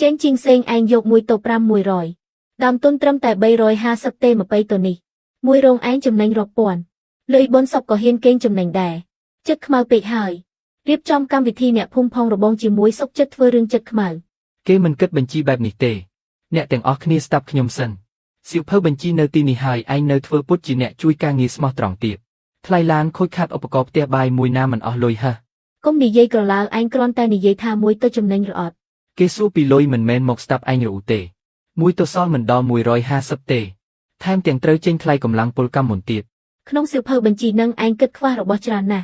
Trên chinh sen anh dục mùi tổ pram mùi rồi. Đàm tôn trâm tại bay rồi 50 tê mà bay tổ nì. Mùi rong anh chùm nành rọc buồn. Lưỡi bốn sọc có hiên kênh chùm nành đè. Chất khmau bịch hời. Riếp trong cam vị thi nẹ phung phong rồi bông chỉ muối sốc chất vơ rương chất khmau. គេមិនគិតបញ្ជីបែបនេះទេអ្នកទាំងអស់គ្នាស្ដាប់ខ្ញុំសិនសៀវភៅបញ្ជីនៅទីនេះហើយឯងនៅធ្វើពុតជាអ្នកជួយការងារស្មោះត្រង់ទៀតថ្លៃឡានខូចខាតឧបករណ៍ផ្ទះបាយមួយណាមិនអស់លុយហ่ะ Công nì dây cờ lao anh con tay nì dây tha muối tôi chùm nành rọt. គេសួរពីលុយមិនមែនមកស្ដាប់ឯងរអ៊ូទេមួយទៅសល់មិនដល់150ទេថែមទាំងត្រូវចេញថ្លៃកម្លាំងពលកម្មមុនទៀត Không siêu phơ bình chỉ nâng anh kết khoa rồi bỏ tràn nè.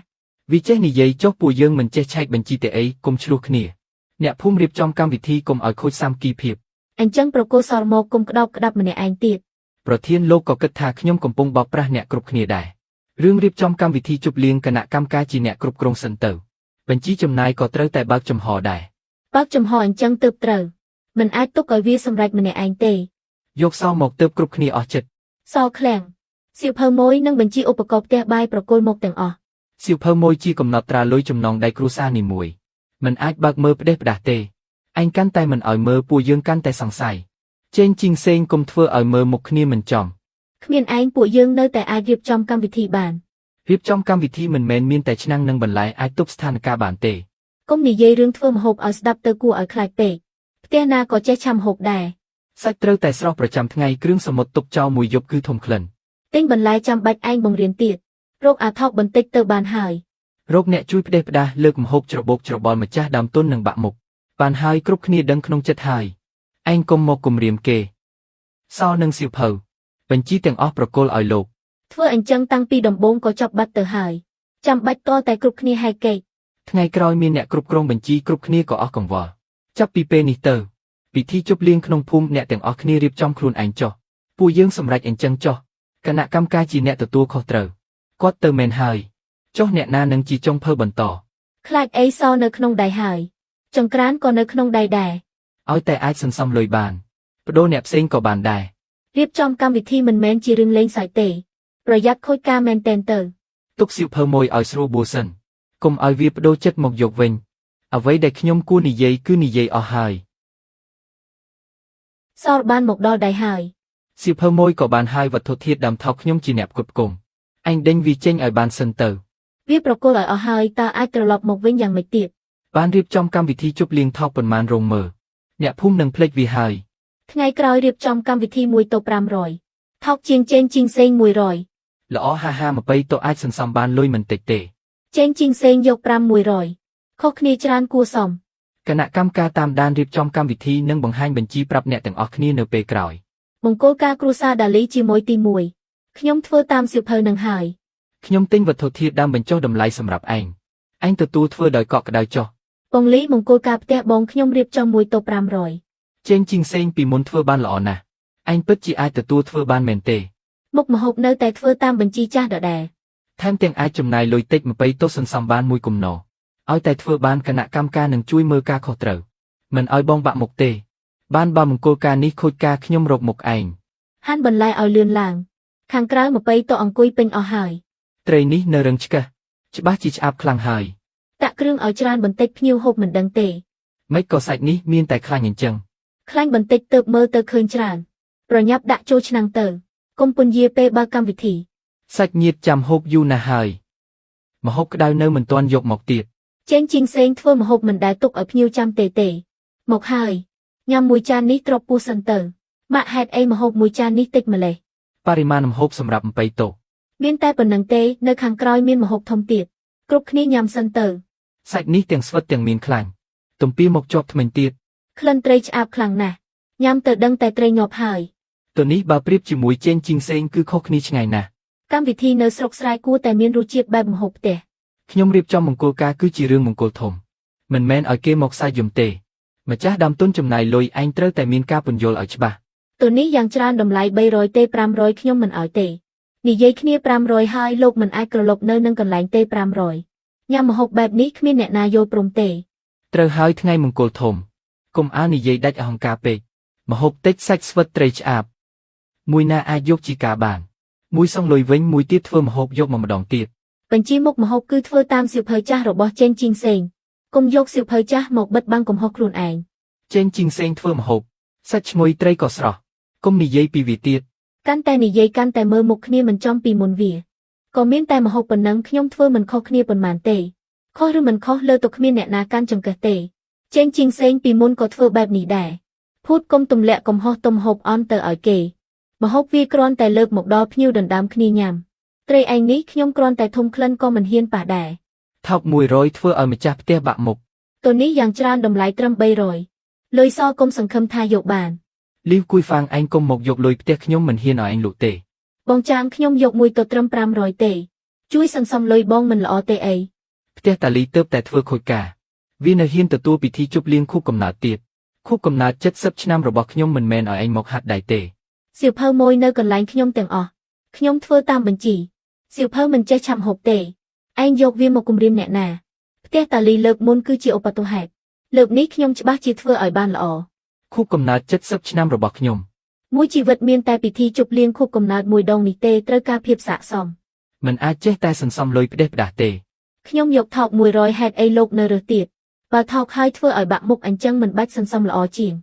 វាចេះនិយាយចុះពួកយើងមិនចេះឆែកបញ្ជីទេអីកុំឆ្លោះគ្នាអ្នកភូមិរៀបចំកម្មវិធីកុំឲ្យខូចសាមគ្គីភាព Anh chân pro cô sò mò cùng đập mà nè anh tiệt. ប្រធានលោកក៏គិតថាខ្ញុំកំពុងបោកប្រាស់អ្នកគ្រប់គ្នាដែររឿងរៀបចំកម្មវិធីជប់លៀងគណៈកម្មការជាអ្នកគ្រប់គ្រងសិនទៅបញ្ជីចំណាយក៏ត្រូវតែបើកចំហដែរ Bác chùm hỏi anh chân tụp trờ. Mình ai túc ở vía xâm rạch mà nè anh tê. យកសោមកទើបគ្រប់គ្នាអស់ចិត្ត Sò khèng. Siêu phơ mối nâng bình chi ụp cọp tè bay pro cô một tầng ọ. សៀវភៅមួយជាកំណត់ត្រាលុយចំណងដៃគ្រួសារនីមួយមិនអាចបើកមើលផ្ដេសផ្ដាស់ទេអញកាន់តែមិនឲ្យមើលពួកយើងកាន់តែសង្ស័យចេញជីងសេងកុំធ្វើឲ្យមើលមុខគ្នាមិនចំ Khmien anh của dương nơi tại ai riệp trong cam vị thị bàn. រៀបចំកម្មវិធីមិនមែនមានតែឆ្នាំងនិងបន្លែអាចទប់ស្ថានភាពបានទេ Công nì dây rương thơm hộp ở đập tơ cua ở khai bể. Tè na có che chăm hộp đài. សាច់ត្រូវតែស្រស់ប្រចាំថ្ងៃគ្រឿងសមុទ្រទុកចោលមួយយប់គឺធំក្លិន Tinh bần lai chăm bạch anh bồng riêng tiệt. Rốt à thọc bần tích tơ bàn hải. រោគអ្នកជួយផ្ដេសផ្ដាស់លើកម្ហូបច្របូកច្របល់ម្ចាស់ដើមទុននិងបាក់មុខបានហើយគ្រប់គ្នាដឹងក្នុងចិត្តហើយឯងកុំមកគំរាមគេសោនឹងសៀវភៅបញ្ជីទាំងអស់ប្រគល់ឲ្យលោក Thưa anh chân tăng pi đồng bông có chọc bạch tờ hải. Chăm bạch to tại cục khnia hai cây. ថ្ងៃក្រោយមានអ្នកគ្រប់គ្រងបញ្ជីគ្រប់គ្នាក៏អស់កង្វល់ចាប់ពីពេលនេះទៅពិធីជប់លៀងក្នុងភូមិអ្នកទាំងអស់គ្នារៀបចំខ្លួនឯងចុះពួកយើងសម្រេចអញ្ចឹងចុះគណៈកម្មការជាអ្នកទទួលខុសត្រូវគាត់ទៅមែនហើយចុះអ្នកណានឹងជាចុងភៅបន្ត Khạch ấy so nơi không đài hải. Chồng crán còn nơi không đài đài. ឲ្យតែអាចសន្សំលុយបានបដូរអ្នកផ្សេងក៏បានដែរ Riệp trong cam vị thi mình men chỉ rừng lên sải tể. Rồi dắt khôi ca men tên tờ. ទុកសៀវភៅមួយឲ្យស្រួលបួសិនកុំឲ្យវាបដូរចិត្តមកយកវិញអ្វីដែលខ្ញុំគួរនិយាយគឺនិយាយអស់ហើយ So ban một đo đài hải. សៀវភៅមួយក៏បានហើយវត្ថុធាតុដើមថោកខ្ញុំជាអ្នកផ្គត់ផ្គង់អញដេញវាចេញឲ្យបានសិនទៅ Viết pro cô ở hải ta ai trở lọc một vinhយ៉ាងmấy tiệt. បានរៀបចំកម្មវិធីជប់លៀងថោកប៉ុន្មានរងមើលអ្នកភូមិនឹងភ្លេចវាហើយ Ngày còi riệp trong cam vị thi mùi tô pram rồi. Thọc chiên trên chinh sen mùi rồi. ល្អហាហាមកទៅអាចសន្សំបានលុយមិនតិចទេ Trên chinh sen dọc pram mùi rồi. Khóc khnia tràn cua sòng. គណៈកម្មការតាមដានរៀបចំកម្មវិធីនិងបង្ហាញបញ្ជីប្រាប់អ្នកទាំងអស់គ្នានៅពេលក្រោយ Mong cô ca cruza đà lý chi mối ti mùi. Khnyom thưa tam siêu phơ nâng hải. ខ្ញុំទិញវត្ថុធាតុដើមបញ្ចុះតម្លៃសម្រាប់ឯងឯងទទួលធ្វើដោយកក់ក្ដៅចុះ Bông lý mong cô ca pteh bông khnyom riệp trong mùi tô pram rồi. ចេញជីងសេងពីមុនធ្វើបានល្អណាស់ឯងពិតជាអាចទទួលធ្វើបានមែនទេ Mục mà hộp nơi tại thưa tam bình chi cha đỡ đè. ថែមទាំងអាចចំណាយលុយតិចមកទៅសន្សំបានមួយគំនរឲ្យតែធ្វើបានគណៈកម្មការនឹងជួយមើលការខុសត្រូវមិនឲ្យបងបាក់មុខទេបានបើមង្គលការនេះខូចការខ្ញុំរកមុខឯង Han bần lai ở lươn làng. Khang krau mà bay to ông cùi pin ở hải. ត្រីនេះនៅរឹងឆ្កឹះច្បាស់ជាឆ្អាបខ្លាំងហើយ Tạ krương ở tràn bần tích nhiêu hộp mình đăng tề. មិនក៏សាច់នេះមានតែខ្លាញ់អញ្ចឹង Khanh bần tích tợp mơ tơ khơi tràn. Rồi nhấp đã trôi năng tờ. Công pun dìa pê ba cam vị thị. សាច់ញាតចាំហូបយូរណាស់ហើយម្ហូបក្តៅនៅមិនទាន់យកមកទៀត Trên chinh sen thưa mà hộp mình đã tục ở nhiêu trăm tề tề. Một hai. Nhằm mùi chan ní trop pu sân tờ. Mạ hẹt ấy mà hộp mùi chan ní tích mà lệ. បរិមាណម្ហូបសម្រាប់8តូ Miên tai bần nâng tê nơi khang kroi miên mà hộp thông tiệt. Cục khní nhằm sân tờ. សាច់នេះទាំងស្វិតទាំងមានខ្លាញ់ទំពាមកជាប់ថ្មិញទៀត Khăn tray chạp khlang nè. Nhằm tờ đăng tài tray nhọp hải. ตัวនេះបើប្រៀបជាមួយចេញជីងសេងគឺខុសគ្នាឆ្ងាយណាស់ Cam vị thi nơi sọc srai cua tài miên ru chiết bài mà hộp tè. ខ្ញុំរៀបចំមង្គលការគឺជារឿងមង្គលធំមិនមែនឲ្យគេមកសាយយំទេម្ចាស់ដើមទុនចំណាយលុយឯងត្រូវតែមានការពន្យល់ឲ្យច្បាស់ Tụi ní yang tràn đầm lại bay rồi tê pram rồi khnyom mình ở tê. Nì dây khnia pram rồi hai lục mình ai cờ lục nơi nâng cần lạnh tê pram rồi. Nhằm mà hộp bẹp ní khmien nẹ na vô prom tê. ត្រូវហើយថ្ងៃមង្គលធំកុំអានិយាយដាច់អហង្ការពេកម្ហូបតិចសាច់ស្វិតត្រីឆ្អាបមួយណាអាចយកជាការបានមួយសងលុយវិញមួយទៀតធ្វើម្ហូបយកមកម្ដងទៀត Bánh chi mục mà hộp cứ thưa tam siêu phơi cha rồi bỏ trên chinh sen. Cùng dốc siêu phơi cha một bật băng cùng hộp luôn ảnh. ចេញជីងសេងធ្វើម្ហូបសាច់ឈ្ងុយត្រីក៏ស្រស់កុំនិយាយពីវាទៀត កាន់តែនិយាយកាន់តែមើលមុខគ្នាមិនចំពីមុនវាក៏មានតែម្ហូបប៉ុណ្ណឹងខ្ញុំធ្វើមិនខុសគ្នាប៉ុន្មានទេខុសឬមិនខុសលើទៅគ្មានអ្នកណាកាន់ចង្កឹះទេចេញជីងសេងពីមុនក៏ធ្វើបែបនេះដែរភូតកុំទម្លាក់កំហុសទុំហូបអន់ទៅឲ្យគេម្ហូបវាគ្រាន់តែលើកមកដល់ភ្ញៀវដណ្ដើមគ្នាញ៉ាំត្រីឯងនេះខ្ញុំគ្រាន់តែធំក្លិនក៏មិនហ៊ានប៉ះដែរ ថោក100ធ្វើឲ្យម្ចាស់ផ្ទះបាក់មុខ ตัวนี้យ៉ាងច្រើនតម្លៃត្រឹម300លុយសកុំសង្ឃឹមថាយកបាន លីវគួយហ្វាងឯងកុំមកយកលុយផ្ទះខ្ញុំមិនហ៊ានឲ្យឯងលក់ទេ បងចាងខ្ញុំយកមួយទៅត្រឹម500ទេជួយសន្សំលុយបងមិនល្អទេអី ផ្ទះតាលីទៅតែធ្វើខូចការវានៅហ៊ានទទួលពិធីជប់លៀងខួបកំណើតទៀតខួបកំណើត70ឆ្នាំរបស់ខ្ញុំមិនមែនឲ្យឯងមកហាត់ដៃទេ សៀវភៅមួយនៅកន្លែងខ្ញុំទាំងអស់ខ្ញុំធ្វើតាមបញ្ជីសៀវភៅមិនចេះឆាប់ហូបទេឯងយកវាមកគំរាមអ្នកណាផ្ទះតាលីលើកមុនគឺជាឧបទោហេតុលើកនេះខ្ញុំច្បាស់ជាធ្វើឲ្យបានល្អ ខួបកំណើត70ឆ្នាំរបស់ខ្ញុំ មួយជីវិតមានតែពិធីជប់លៀងខួបកំណើតមួយដងនេះទេត្រូវការភាពស័ក្តិសម មិនអាចចេះតែសន្សំលុយផ្ដេសផ្ដាស់ទេ ខ្ញុំយកថោក100ហេតុអីលោកនៅរើសទៀតបើថោកហើយធ្វើឲ្យបាក់មុខអញ្ចឹងមិនបាច់សន្សំល្អជាង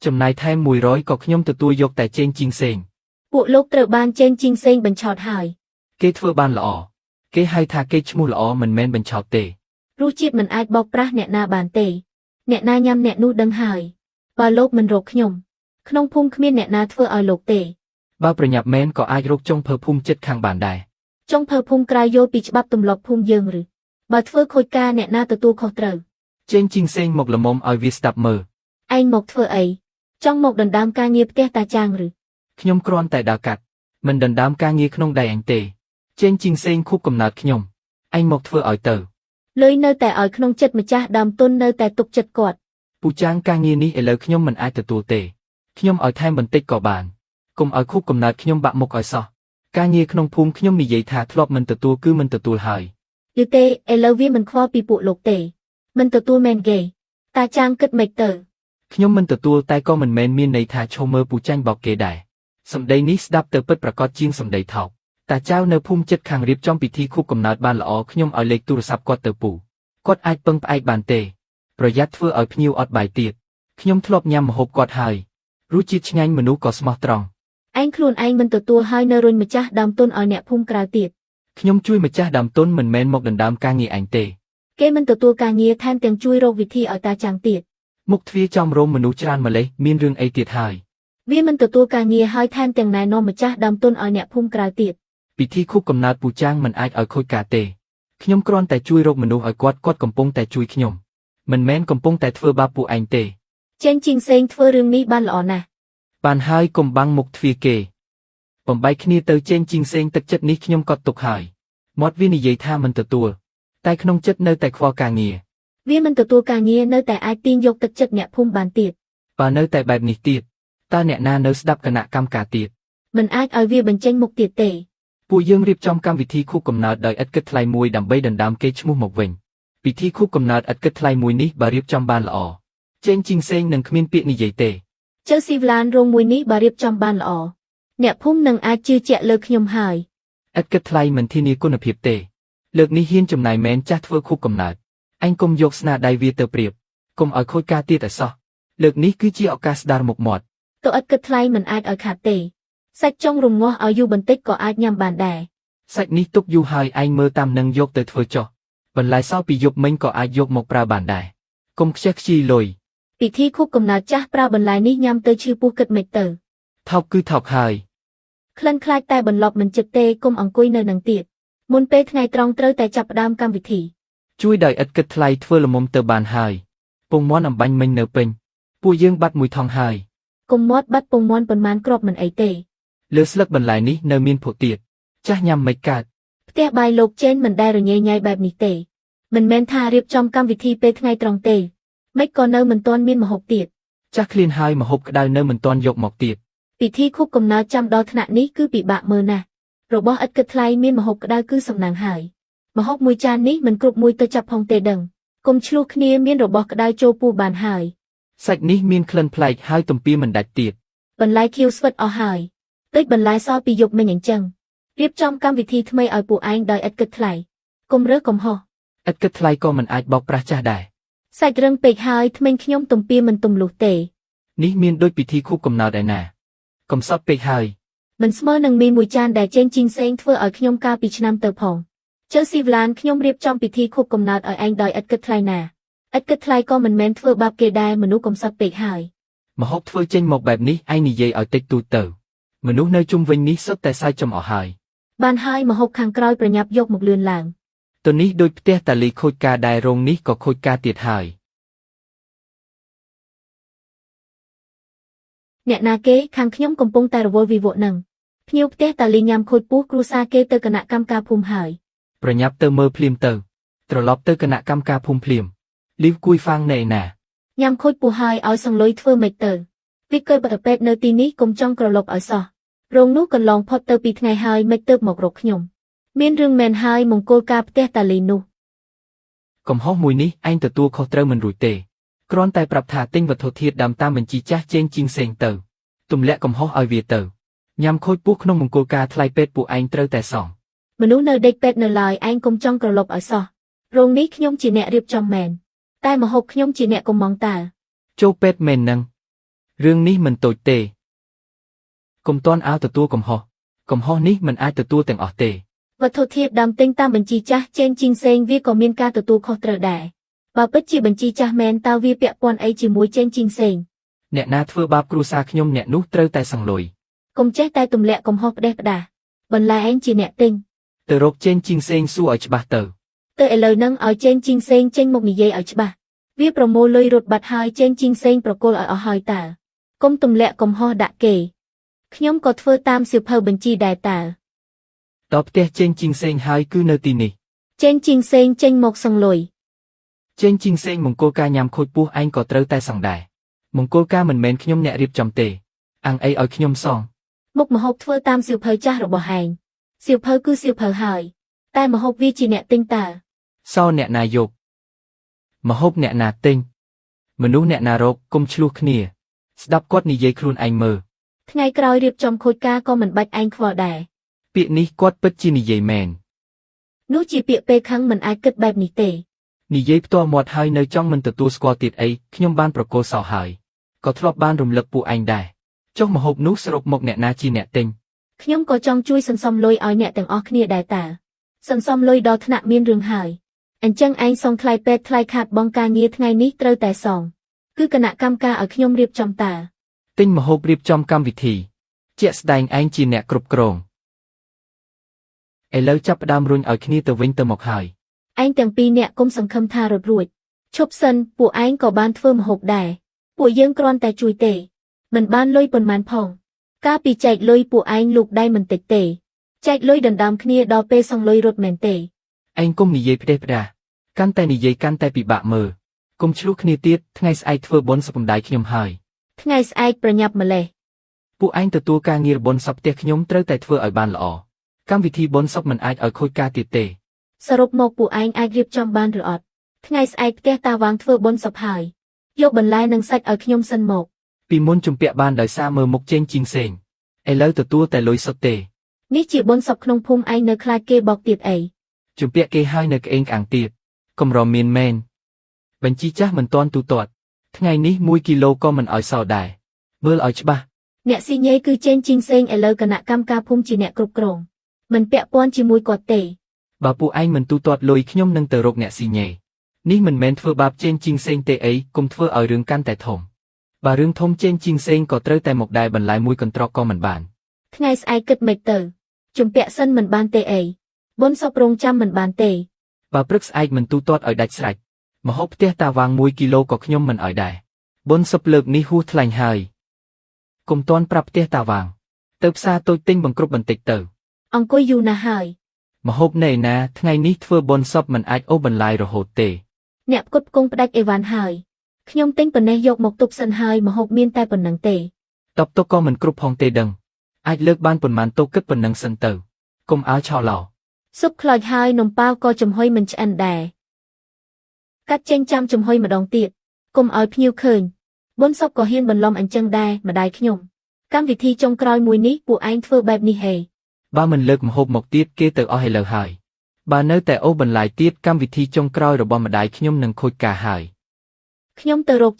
ចំណាយថែម100ក៏ខ្ញុំទទួលយកតែចេងជីងសេង ពួកលោកត្រូវបានចេញជីងសេងបញ្ឆោតហើយ គេធ្វើបានល្អគេហៅថាគេឈ្មោះល្អមិនមែនបញ្ឆោតទេ រសជាតិមិនអាចបោកប្រាស់អ្នកណាបានទេអ្នកណាញ៉ាំអ្នកនោះដឹងហើយបើលោកមិនរកខ្ញុំក្នុងភូមិគ្មានអ្នកណាធ្វើឲ្យលោកទេ បើប្រញាប់មែនក៏អាចរកចុងភើភូមិចិត្តខាងបានដែរ ចុងភើភូមិក្រៅយល់ពីច្បាប់ទម្លាប់ភូមិយើងឬបើធ្វើខូចការអ្នកណាទទួលខុសត្រូវ ចេងជីងសេងមកល្មមឲ្យវាស្ដាប់មើល ឯងមកធ្វើអីចង់មកដណ្ដើមការងារផ្ទះតាចាងឬ ខ្ញុំគ្រាន់តែដើរកាត់មិនដណ្ដើមការងារក្នុងដៃអញទេចេងជីងសេងខួបកំណើតខ្ញុំឯងមកធ្វើឲ្យទៅ លុយនៅតែឲ្យក្នុងចិត្តម្ចាស់ដើមទុននៅតែទុកចិត្តគាត់ ពូចាងការងារនេះឥឡូវខ្ញុំមិនអាចទទួលទេខ្ញុំឲ្យថែមបន្តិចក៏បានកុំឲ្យខួបកំណើតខ្ញុំបាក់មុខឲ្យសោះការងារក្នុងភូមិខ្ញុំនិយាយថាធ្លាប់មិនទទួលគឺមិនទទួលហើយ យូទេឥឡូវវាមិនខ្វល់ពីពួកលោកទេមិនទទួលមែនគេតាចាងគិតមិនទៅ ខ្ញុំមិនទទួលតែក៏មិនមែនមានន័យថាឈោមើលពូចាញ់បោកគេដែរសម្ដីនេះស្ដាប់ទៅពិតប្រាកដជាងសម្ដីថោកតាចៅនៅភូមិចិត្តខាងរៀបចំពិធីខួបកំណើតបានល្អខ្ញុំឲ្យលេខទូរស័ព្ទគាត់ទៅពូគាត់អាចពឹងផ្អែកបានទេប្រយ័ត្នធ្វើឲ្យភ្ញៀវអត់បាយទៀតខ្ញុំធ្លាប់ញ៉ាំម្ហូបគាត់ហើយរសជាតិឆ្ងាញ់មនុស្សក៏ស្មោះត្រង់ ឯងខ្លួនឯងមិនទទួលហើយនៅរុញម្ចាស់ដើមទុនឲ្យអ្នកភូមិក្រៅទៀត ខ្ញុំជួយម្ចាស់ដើមទុនមិនមែនមកដណ្ដើមការងារឯងទេ គេមិនទទួលការងារថែមទាំងជួយរកវិធីឲ្យតាចាងទៀត មុខទ្វារចំរោមមនុស្សច្រើនម្លេះមានរឿងអីទៀតហើយ វាមិនទទួលការងារហើយថែមទាំងណែនាំម្ចាស់ដើមទុនឲ្យអ្នកភូមិក្រៅទៀត ពិធីខួបកំណើតពូចាងមិនអាចឲ្យខូចការទេខ្ញុំគ្រាន់តែជួយរកមនុស្សឲ្យគាត់កំពុងតែជួយខ្ញុំមិនមែនកំពុងតែធ្វើបាបពួកឯងទេ ចេញជីងសេងធ្វើរឿងនេះបានល្អណាស់ បានហើយកុំបាំងមុខទ្វារគេបំបីគ្នាទៅចេញជីងសេងទឹកចិត្តនេះខ្ញុំក៏ទុកហើយមាត់វានិយាយថាមិនទទួលតែក្នុងចិត្តនៅតែខ្វល់ការងារ វាមិនទទួលការងារនៅតែអាចទាញយកទឹកចិត្តអ្នកភូមិបានទៀត បើនៅតែបែបនេះទៀតតើអ្នកណានៅស្ដាប់គណៈកម្មការទៀត មិនអាចឲ្យវាបញ្ចេញមុខទៀតទេ ពួកយើងរៀបចំកម្មវិធីខួបកំណើតដោយឥតគិតថ្លៃមួយដើម្បីដណ្ដើមគេឈ្មោះមកវិញពិធីខួបកំណើតឥតគិតថ្លៃមួយនេះបើរៀបចំបានល្អចេញជីងសេងនឹងគ្មានពាក្យនិយាយទេ ជើស៊ីវឡានរោងមួយនេះបើរៀបចំបានល្អអ្នកភូមិនឹងអាចជឿជាក់លើខ្ញុំហើយ ឥតគិតថ្លៃមិនធានាគុណភាពទេលើកនេះហ៊ានចំណាយមែនចាស់ធ្វើខួបកំណើតអញកុំយកស្នាដៃវាទៅប្រៀបកុំឲ្យខូចការទៀតឲ្យសោះលើកនេះគឺជាឱកាសស្ដារមុខមាត់ ទៅឥតគិតថ្លៃមិនអាចឲ្យខាតទេសាច់ចុងរងាស់ឲ្យយូរបន្តិចក៏អាចញ៉ាំបានដែរ សាច់នេះទុកយូរហើយឯងមើលតាមនឹងយកទៅធ្វើចុះបន្លែសពីយប់មិញក៏អាចយកមកប្រើបានដែរកុំខ្ជះខ្ជាយលុយ ពិធីខួបកំណើតចាស់ប្រើបន្លែនេះញ៉ាំទៅឈឺពោះគិតមិនទៅ ថោកគឺថោកហើយ ក្លិនខ្លាចតែបន្លប់មិនចិត្តទេកុំអង្គុយនៅនឹងទៀតមុនពេលថ្ងៃត្រង់ត្រូវតែចាប់ផ្ដើមកម្មវិធី ជួយដោយឥតគិតថ្លៃធ្វើល្មមទៅបានហើយពងមាន់អំបាញ់មិញនៅពេញពួកយើងបាត់មួយថងហើយក ុំមាត់បាត់ពងមាន់ប៉ុន្មានគ្រាប់មិនអីទេ លើស្លឹកបន្លែនេះនៅមានភក់ទៀតចាស់ញ៉ាំមិនកើត ផ្ទះបាយលោកចេនមិនដែលរញ៉េញ៉ៃបែបនេះទេមិនមែនថារៀបចំកម្មវិធីពេលថ្ងៃត្រង់ទេមិនក៏នៅមិនទាន់មានម្ហូបទៀត ចាស់ឃ្លានហើយម្ហូបក្តៅនៅមិនទាន់យកមកទៀត ពិធីខួបកំណើតចាំដល់ថ្នាក់នេះគឺពិបាកមើលណាស់របស់ឥតគិតថ្លៃមានម្ហូបក្តៅគឺសំណាងហើយម្ហូបមួយចាននេះមិនគ្រប់មួយទៅចាប់ផងទេដឹងកុំឆ្លោះគ្នាមានរបស់ក្តៅចូលពោះបានហើយ សាច់នេះមានក្លិនប្លែកហើយទំពាមិនដាច់ទៀត បន្លែខៀវស្វិតអស់ហើយដូចបន្លែសពីយប់មិញអញ្ចឹងរៀបចំកម្មវិធីថ្មីឲ្យពួកឯងដោយឥតគិតថ្លៃកុំរើសកំហុស ឥតគិតថ្លៃក៏មិនអាចបោកប្រាស់ចាស់ដែរ សាច់រឹងពេកហើយថ្មិញខ្ញុំទំពាមិនទំលុះទេ នេះមានដូចពិធីខួបកំណើតឯណាកំសត់ពេកហើយ មិនស្មើនឹងមីនមួយចានដែលចេងជីងសេងធ្វើឲ្យខ្ញុំកាលពីឆ្នាំទៅផងជើស៊ីវឡានខ្ញុំរៀបចំពិធីខួបកំណើតឲ្យឯងដោយឥតគិតថ្លៃណាឥតគិតថ្លៃក៏មិនមែនធ្វើបាបគេដែរមនុស្សកំសត់ពេកហើយ ម្ហូបធ្វើចេញមកបែបនេះឯងនិយាយឲ្យតិចតួចទៅមនុស្សនៅជុំវិញនេះសុទ្ធតែសាយចំអស់ហើយ បានហើយម្ហូបខាងក្រោយប្រញាប់យកមកលឿនឡើង ទៅនេះដូចផ្ទះតាលីខូចការដែររោងនេះក៏ខូចការទៀតហើយ អ្នកណាគេខាងខ្ញុំកំពុងតែរវល់វិវក់នឹងភ្ញៀវផ្ទះតាលីញ៉ាំខូចពោះគ្រួសារគេទៅគណៈកម្មការភូមិហើយ ប្រញាប់ទៅមើលភ្លាមទៅត្រឡប់ទៅគណៈកម្មការភូមិភ្លាមលីវគួយហ្វាំងណែណា ញ៉ាំខូចពោះហើយឲ្យសង្លុយធ្វើម៉េចទៅវាគេបតពេតនៅទីនេះកុំចង់ក្រឡុកឲ្យសោះរោងនោះកន្លងផុតទៅពីថ្ងៃហើយមិនទៅមករកខ្ញុំមានរឿងមែនហើយមង្គលការផ្ទះតាលីនោះ កំហុសមួយនេះឯងទទួលខុសត្រូវមិនរួចទេគ្រាន់តែប្រាប់ថាទិញវត្ថុធាតុដើមតាមបញ្ជីចាស់ចេងជីងសេងទៅទម្លាក់កំហុសឲ្យវាទៅញ៉ាំខូចពោះក្នុងមង្គលការថ្លៃពេទ្យពួកឯងត្រូវតែសង មនុស្សនៅដេកពេទ្យនៅឡើយឯងកុំចង់ក្រឡុកឲ្យសោះរោងនេះខ្ញុំជាអ្នករៀបចំមែនតែម្ហូបខ្ញុំជាអ្នកកំងតើ ចូលពេទ្យមែននឹងរឿងនេះមិនតូចទេកុំទាន់ឲ្យទទួលកំហុសនេះមិនអាចទទួលទាំងអស់ទេ វត្ថុធាតុដើមទិញតាមបញ្ជីចាស់ចេងជីងសេងវាក៏មានការទទួលខុសត្រូវដែរបើពិតជាបញ្ជីចាស់មែនតើវាពាក់ព័ន្ធអីជាមួយចេងជីងសេង អ្នកណាធ្វើបាបគ្រួសារខ្ញុំអ្នកនោះត្រូវតែសង្លុយក ុំចេះតែទម្លាក់កំហុសផ្ដេសផ្ដាសបន្លែឯងជាអ្នកទិញ ទៅរកចេងជីងសេងសួរឲ្យច្បាស់ទៅ ទៅឥឡូវហ្នឹងឲ្យចេងជីងសេងចេញមកនិយាយឲ្យច្បាស់វាប្រមូលលុយរត់បាត់ហើយចេងជីងសេងប្រគល់ឲ្យអស់ហើយតើកុំទម្លាក់កំហុសដាក់គេខ្ញុំក៏ធ្វើតាមសៀវភៅបញ្ជីដែរតើ តផ្ទះចេងជីងសេងហើយគឺនៅទីនេះ ចេងជីងសេងចេញមកសង្លុយ ចេងជីងសេងមង្គលការញ៉ាំខូចពោះឯងក៏ត្រូវតែសងដែរមង្គលការមិនមែនខ្ញុំអ្នករៀបចំទេអាំងអីឲ្យខ្ញុំសង មុខម្ហូបធ្វើតាមសៀវភៅចាស់របស់ឯងសៀវភៅគឺសៀវភៅហើយតែម្ហូបវាជាអ្នកទិញតើ សោអ្នកណាយកម្ហូបអ្នកណាទិញមនុស្សអ្នកណារកគុំឆ្លោះគ្នាស្ដាប់គាត់និយាយខ្លួនឯងមើល ថ្ងៃក្រោយរៀបចំខូចការក៏មិនបាច់ឯងខ្វល់ដែរ ពាក្យនេះគាត់ពិតជានិយាយមែន នោះជាពាក្យពេលខឹងមិនអាចគិតបែបនេះទេ និយាយផ្ទាល់មាត់ហើយនៅចង់មិនទទួលស្គាល់ទៀតអីខ្ញុំបានប្រកល់សោហើយក៏ធ្លាប់បានរំលឹកពួកឯងដែរចុះម្ហូបនោះសរុបមកអ្នកណាជាអ្នកទិញ ខ្ញុំក៏ចង់ជួយសន្សំលុយឲ្យអ្នកទាំងអស់គ្នាដែរតើសន្សំលុយដល់ថ្នាក់មានរឿងហើយអញ្ចឹងឯងសងថ្លៃពេទ្យថ្លៃខាតបង់ការងារថ្ងៃនេះត្រូវតែសងគឺគណៈកម្មការឲ្យខ្ញុំរៀបចំតើ ទិញម្ហូបរៀបចំកម្មវិធីជាក់ស្ដែងឯងជាអ្នកគ្រប់គ្រងឥឡូវចាប់ផ្ដើមរុញឲ្យគ្នាទៅវិញទៅមកហើយ ឯងទាំងពីរអ្នកកុំសង្ឃឹមថារត់រួចឈប់សិនពួកឯងក៏បានធ្វើម្ហូបដែរពួកយើងគ្រាន់តែជួយទេមិនបានលុយប៉ុន្មានផងកាលពីចែកលុយពួកឯងលូកដៃមិនតិចទេចែកលុយដណ្ដើមគ្នាដល់ពេលសងលុយរត់មែនទេ ឯងកុំនិយាយផ្ដេសផ្ដាសកាន់តែនិយាយកាន់តែពិបាកមើលកុំឆ្លោះគ្នាទៀតថ្ងៃស្អែកធ្វើបុណ្យសពម្ដាយខ្ញុំហើយ ថ្ងៃស្អែកប្រញាប់ម្លេះ ពួកឯងទទួលការងារបុណ្យសពផ្ទះខ្ញុំត្រូវតែធ្វើឲ្យបានល្អកម្មវិធីបុណ្យសពមិនអាចឲ្យខូចការទៀតទេ សរុបមកពួកឯងអាចរៀបចំបានឬអត់ថ្ងៃស្អែកផ្ទះតាវាងធ្វើបុណ្យសពហើយយកបន្លែនិងសាច់ឲ្យខ្ញុំសិនមក ពីមុនជំពាក់បានដោយសារមើលមុខចេញជីងសេងឥឡូវទទួលតែលុយសុទ្ធទេ នេះជាបុណ្យសពក្នុងភូមិឯងនៅខ្លាចគេបោកទៀតអី ជំពាក់គេហើយនៅក្អេងក្អាងទៀតកម្រមានមែនបញ្ជីចាស់មិនទាន់ទូទាត់ថ្ងៃនេះ1គីឡូក៏មិនឲ្យសោដែរមើលឲ្យច្បាស់ អ្នកស៊ីញេគឺចេងជីងសេងឥឡូវគណៈកម្មការភូមិជាអ្នកគ្រប់គ្រងមិនពាក់ព័ន្ធជាមួយគាត់ទេ បើពួកឯងមិនទូទាត់លុយខ្ញុំនឹងទៅរកអ្នកស៊ីញេនេះមិនមែនធ្វើបាបចេងជីងសេងទេអីកុំធ្វើឲ្យរឿងកាន់តែធំបើរឿងធំចេងជីងសេងក៏ត្រូវតែមកដែរបន្លែមួយកន្ត្រកក៏មិនបាន ថ្ងៃស្អែកគិតមិនទៅជំពាក់សិនមិនបានទេអីបុណ្យសពរងចាំមិនបានទេ បើព្រឹកស្អែកមិនទូទាត់ឲ្យដាច់ស្រេចម្ហូបផ្ទះតាវាង1គីឡូក៏ខ្ញុំមិនឲ្យដែរបុណ្យសពលើកនេះហួសថ្លៃហើយកុំទាន់ប្រាប់ផ្ទះតាវាងទៅផ្សារតូចទិញបង្គ្រប់បន្តិចទៅ អង្គុយយូរណាស់ហើយ ម្ហូបណែណាថ្ងៃនេះធ្វើបុណ្យសពមិនអាចអូសបន្លាយរហូតទេ អ្នកផ្គត់ផ្គង់ផ្ដាច់អីវ៉ាន់ហើយខ្ញុំទិញប៉ុណ្ណេះយកមកទុកសិនហើយម្ហូបមានតែប៉ុណ្្នឹងទេ តបតុកក៏មិនគ្រប់ផងទេដឹងអាចលើកបានប៉ុន្មានតុគិតប៉ុណ្្នឹងសិនទៅកុំឲ្យឆោឡោ ស៊ុបខ្លោចហើយនំប៉ាវក៏ចំហុយមិនឆ្អិនដែរកាត់ចេញចាំចំហុយម្ដងទៀតកុំឲ្យភ្ញៀវឃើញបុណ្យសពក៏ហ៊ានបន្លំអញ្ចឹងដែរម្ដាយខ្ញុំកម្មវិធីចុងក្រោយមួយនេះពួកឯងធ្វើបែបនេះហេ បើមិនលើកម្ហូបមកទៀតគេទៅអស់ឥឡូវហើយបើនៅតែអូសបន្លាយទៀតកម្មវិធីចុងក្រោយរបស់ម្ដាយខ្ញុំនឹងខូចការហើយ ខ្ញុំទៅរក